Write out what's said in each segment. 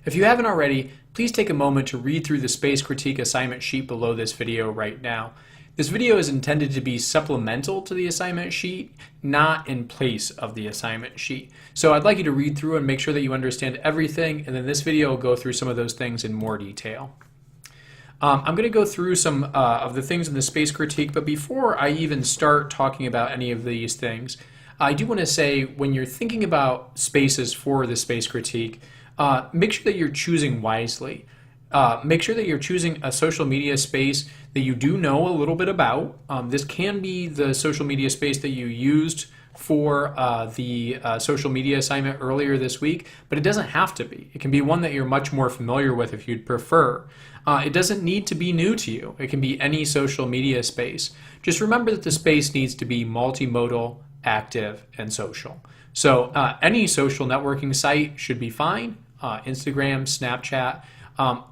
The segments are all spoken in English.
If you haven't already, please take a moment to read through the space critique assignment sheet below this video right now. This video is intended to be supplemental to the assignment sheet, not in place of the assignment sheet. So I'd like you to read through and make sure that you understand everything, and then this video will go through some of those things in more detail. I'm going to go through some of the things in the space critique, but before I even start talking about any of these things, I do want to say when you're thinking about spaces for the space critique, make sure that you're choosing wisely. Make sure that you're choosing a social media space that you do know a little bit about. This can be the social media space that you used for the social media assignment earlier this week, but it doesn't have to be. It can be one that you're much more familiar with if you'd prefer. It doesn't need to be new to you. It can be any social media space. Just remember that the space needs to be multimodal, active, and social. So any social networking site should be fine. Instagram, Snapchat,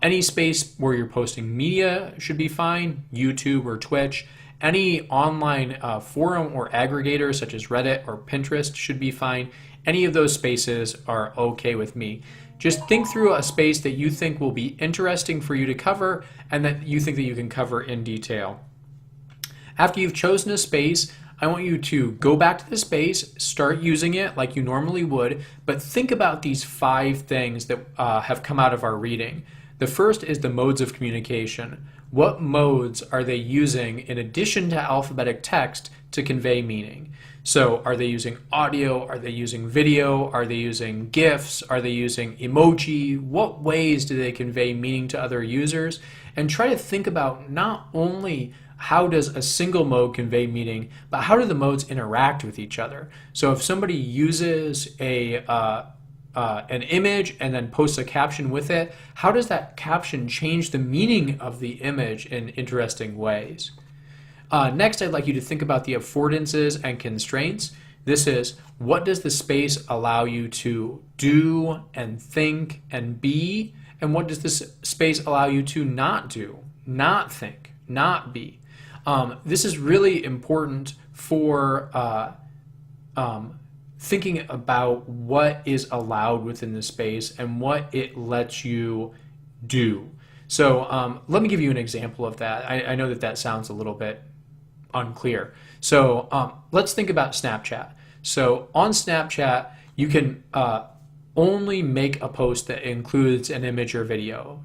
any space where you're posting media should be fine, YouTube or Twitch. Any online forum or aggregator such as Reddit or Pinterest should be fine. Any of those spaces are okay with me. Just think through a space that you think will be interesting for you to cover and that you think that you can cover in detail. After you've chosen a space, I want you to go back to the space, start using it like you normally would, but think about these 5 things that have come out of our reading. The first is the modes of communication. What modes are they using in addition to alphabetic text to convey meaning? So are they using audio? Are they using video? Are they using GIFs? Are they using emoji? What ways do they convey meaning to other users? And try to think about not only how does a single mode convey meaning, but how do the modes interact with each other? So if somebody uses an image and then posts a caption with it, how does that caption change the meaning of the image in interesting ways? Next, I'd like you to think about the affordances and constraints. This is, what does the space allow you to do and think and be, and what does this space allow you to not do, not think, not be? This is really important for thinking about what is allowed within the space and what it lets you do. So let me give you an example of that. I know that that sounds a little bit unclear. So let's think about Snapchat. So on Snapchat, you can only make a post that includes an image or video.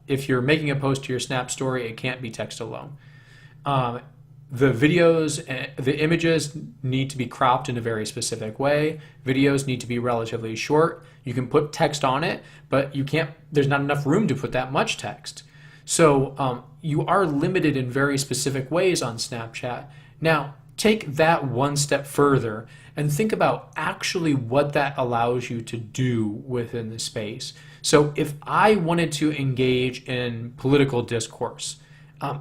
If you're making a post to your Snap story, it can't be text alone. The videos, the images need to be cropped in a very specific way. Videos need to be relatively short. You can put text on it, but there's not enough room to put that much text. So you are limited in very specific ways on Snapchat. Now, take that one step further and think about actually what that allows you to do within the space. So if I wanted to engage in political discourse,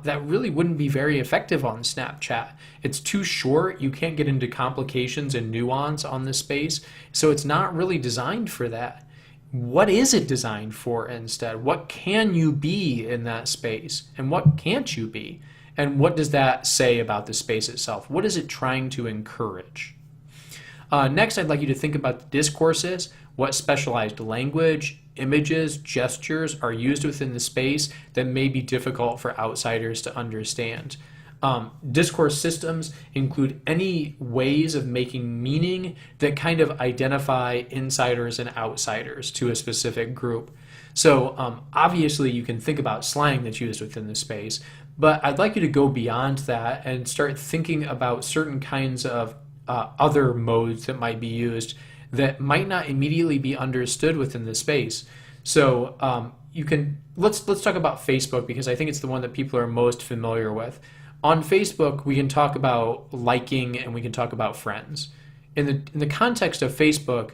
that really wouldn't be very effective on Snapchat. It's too short. You can't get into complications and nuance on the space. So it's not really designed for that. What is it designed for instead? What can you be in that space? And what can't you be? And what does that say about the space itself? What is it trying to encourage? Next, I'd like you to think about the discourses, what specialized language, images, gestures are used within the space that may be difficult for outsiders to understand. Discourse systems include any ways of making meaning that kind of identify insiders and outsiders to a specific group. So obviously you can think about slang that's used within the space, but I'd like you to go beyond that and start thinking about certain kinds of other modes that might be used that might not immediately be understood within the space. So let's talk about Facebook, because I think it's the one that people are most familiar with. On Facebook, we can talk about liking and we can talk about friends. In the context of Facebook,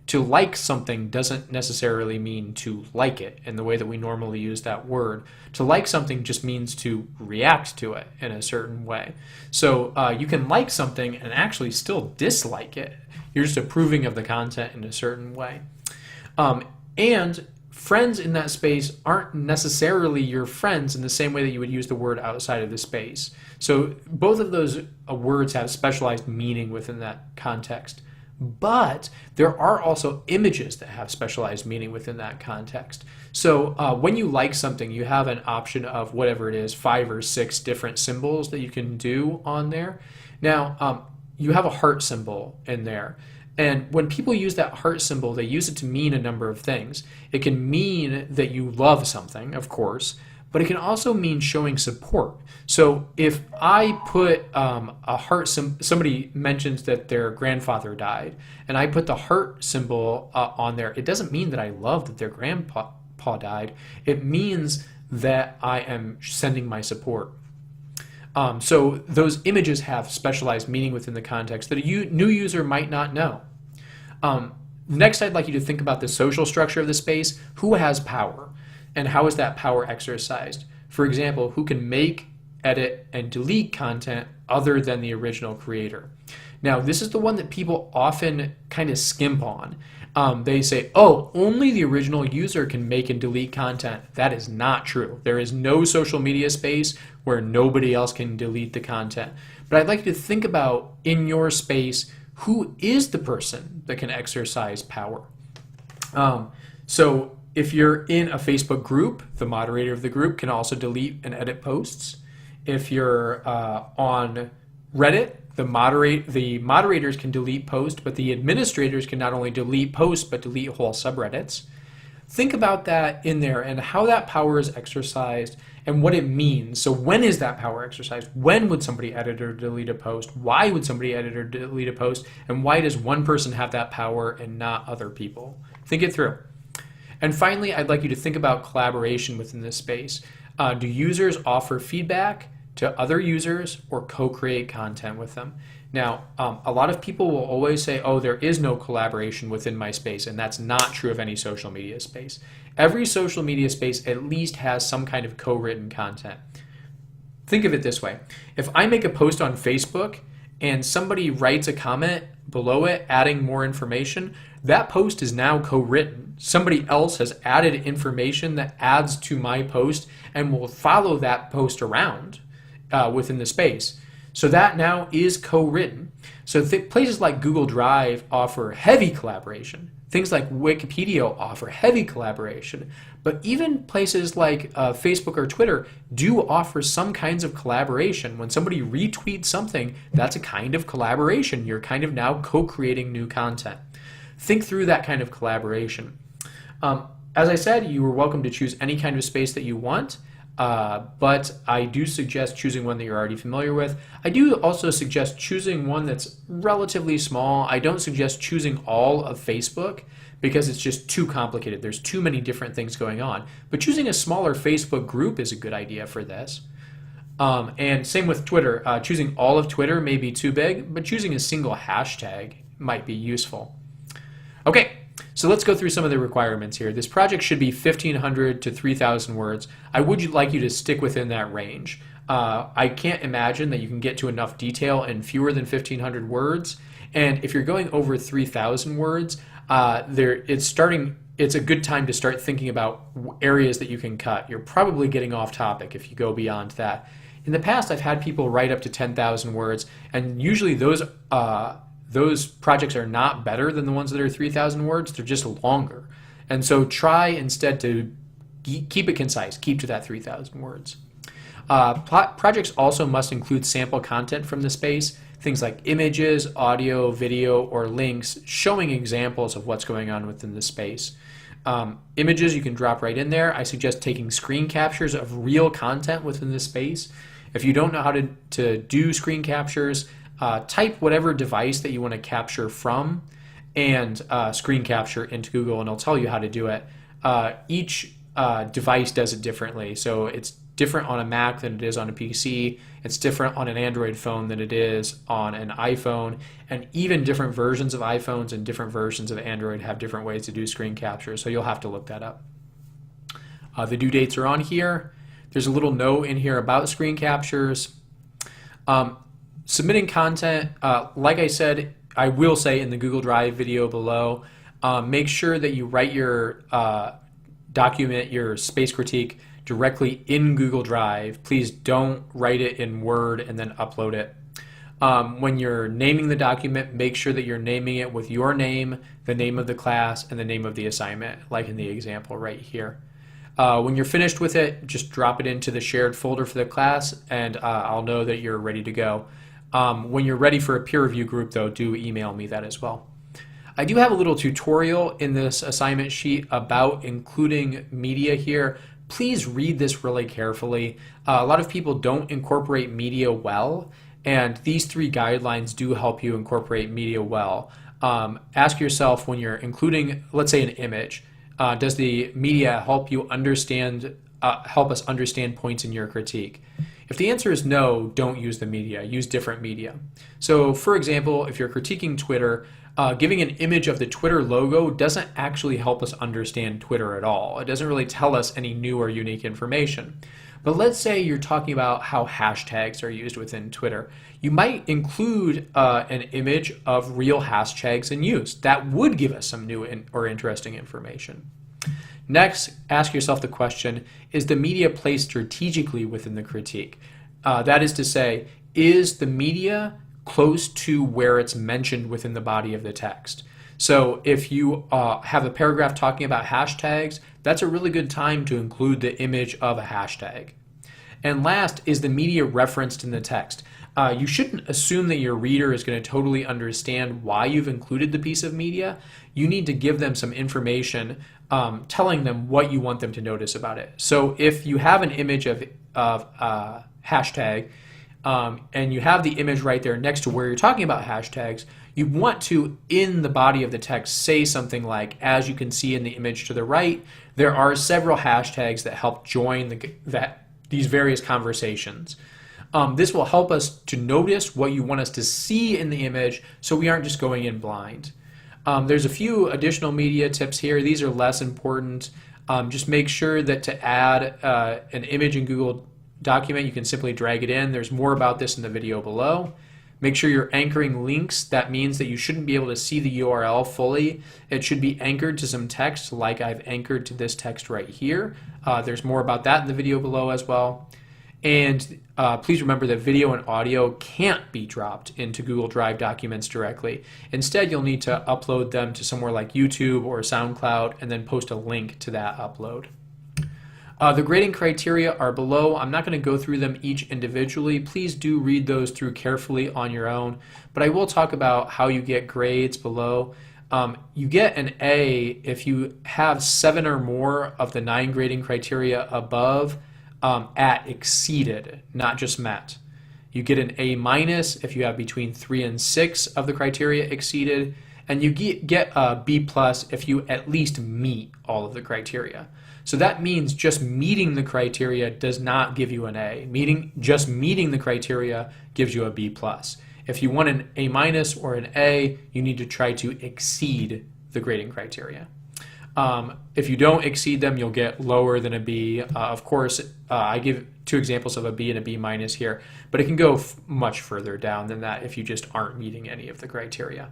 to like something doesn't necessarily mean to like it in the way that we normally use that word. To like something just means to react to it in a certain way. So you can like something and actually still dislike it. You're just approving of the content in a certain way. And friends in that space aren't necessarily your friends in the same way that you would use the word outside of the space. So both of those words have specialized meaning within that context. But there are also images that have specialized meaning within that context. So when you like something, you have an option of whatever it is, 5 or 6 different symbols that you can do on there. Now, you have a heart symbol in there. And when people use that heart symbol, they use it to mean a number of things. It can mean that you love something, of course, but it can also mean showing support. So if I put a heart symbol, somebody mentions that their grandfather died, and I put the heart symbol on there, it doesn't mean that I love that their grandpa died. It means that I am sending my support. So those images have specialized meaning within the context that a new user might not know. Next, I'd like you to think about the social structure of the space. Who has power? And how is that power exercised? For example, who can make, edit, and delete content other than the original creator? Now, this is the one that people often kind of skimp on. They say, oh, only the original user can make and delete content. That is not true. There is no social media space where nobody else can delete the content. But I'd like you to think about, in your space, who is the person that can exercise power? So if you're in a Facebook group, the moderator of the group can also delete and edit posts. If you're on Reddit, the moderators can delete posts, but the administrators can not only delete posts, but delete whole subreddits. Think about that in there and how that power is exercised and what it means. So when is that power exercised? When would somebody edit or delete a post? Why would somebody edit or delete a post? And why does one person have that power and not other people? Think it through. And finally, I'd like you to think about collaboration within this space. Do users offer feedback to other users or co-create content with them? Now, a lot of people will always say, oh, there is no collaboration within my space, and that's not true of any social media space. Every social media space at least has some kind of co-written content. Think of it this way. If I make a post on Facebook and somebody writes a comment below it adding more information, that post is now co-written. Somebody else has added information that adds to my post and will follow that post around within the space. So that now is co-written. So places like Google Drive offer heavy collaboration. Things like Wikipedia offer heavy collaboration. But even places like Facebook or Twitter do offer some kinds of collaboration. When somebody retweets something, that's a kind of collaboration. You're kind of now co-creating new content. Think through that kind of collaboration. As I said, you are welcome to choose any kind of space that you want. But I do suggest choosing one that you're already familiar with. I do also suggest choosing one that's relatively small. I don't suggest choosing all of Facebook because it's just too complicated. There's too many different things going on. But choosing a smaller Facebook group is a good idea for this. And same with Twitter. Choosing all of Twitter may be too big, but choosing a single hashtag might be useful. Okay. So let's go through some of the requirements here. This project should be 1,500 to 3,000 words. I would like you to stick within that range. I can't imagine that you can get to enough detail in fewer than 1,500 words. And if you're going over 3,000 words, it's a good time to start thinking about areas that you can cut. You're probably getting off topic if you go beyond that. In the past, I've had people write up to 10,000 words, and usually those projects are not better than the ones that are 3,000 words. They're just longer. And so try instead to keep it concise. Keep to that 3,000 words. Projects also must include sample content from the space, things like images, audio, video, or links showing examples of what's going on within the space. Images you can drop right in there. I suggest taking screen captures of real content within the space. If you don't know how to do screen captures, type whatever device that you want to capture from and screen capture into Google, and it'll tell you how to do it. Each device does it differently, so it's different on a Mac than it is on a PC. It's different on an Android phone than it is on an iPhone, and even different versions of iPhones and different versions of Android have different ways to do screen capture, so you'll have to look that up. The due dates are on here. There's a little note in here about screen captures. Submitting content, like I said, I will say in the Google Drive video below, make sure that you write your document, your space critique, directly in Google Drive. Please don't write it in Word and then upload it. When you're naming the document, make sure that you're naming it with your name, the name of the class, and the name of the assignment, like in the example right here. When you're finished with it, just drop it into the shared folder for the class, and I'll know that you're ready to go. When you're ready for a peer review group, though, do email me that as well. I do have a little tutorial in this assignment sheet about including media here. Please read this really carefully. A lot of people don't incorporate media well, and these 3 guidelines do help you incorporate media well. Ask yourself when you're including, let's say, an image, does the media help you understand, help us understand points in your critique? If the answer is no, don't use the media, use different media. So for example, if you're critiquing Twitter, giving an image of the Twitter logo doesn't actually help us understand Twitter at all. It doesn't really tell us any new or unique information. But let's say you're talking about how hashtags are used within Twitter. You might include an image of real hashtags in use. That would give us some new or interesting information. Next, ask yourself the question, is the media placed strategically within the critique? That is to say, is the media close to where it's mentioned within the body of the text? So if you have a paragraph talking about hashtags, that's a really good time to include the image of a hashtag. And last, is the media referenced in the text? You shouldn't assume that your reader is going to totally understand why you've included the piece of media. You need to give them some information telling them what you want them to notice about it. So if you have an image of hashtag and you have the image right there next to where you're talking about hashtags, you want to, in the body of the text, say something like, as you can see in the image to the right, there are several hashtags that help join these various conversations. This will help us to notice what you want us to see in the image so we aren't just going in blind. There's a few additional media tips here. These are less important. Just make sure that to add an image in Google document, you can simply drag it in. There's more about this in the video below. Make sure you're anchoring links. That means that you shouldn't be able to see the URL fully. It should be anchored to some text like I've anchored to this text right here. There's more about that in the video below as well. And please remember that video and audio can't be dropped into Google Drive documents directly. Instead, you'll need to upload them to somewhere like YouTube or SoundCloud and then post a link to that upload. The grading criteria are below. I'm not going to go through them each individually. Please do read those through carefully on your own, but I will talk about how you get grades below. You get an A if you have 7 or more of the 9 grading criteria above at exceeded, not just met. You get an A- if you have between 3 and 6 of the criteria exceeded, and you get a B+ if you at least meet all of the criteria. So that means just meeting the criteria does not give you an A. Just meeting the criteria gives you a B+. If you want an A- or an A, you need to try to exceed the grading criteria. If you don't exceed them, you'll get lower than a B. Of course, I give 2 examples of a B and a B- here, but it can go much further down than that if you just aren't meeting any of the criteria.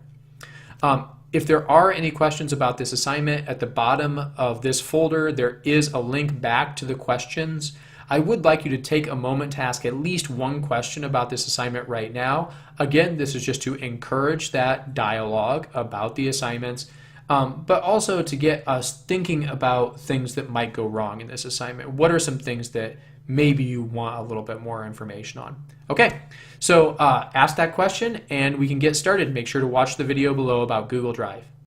If there are any questions about this assignment, at the bottom of this folder, there is a link back to the questions. I would like you to take a moment to ask at least one question about this assignment right now. Again, this is just to encourage that dialogue about the assignments, but also to get us thinking about things that might go wrong in this assignment. What are some things that maybe you want a little bit more information on? Okay, so ask that question and we can get started. Make sure to watch the video below about Google Drive.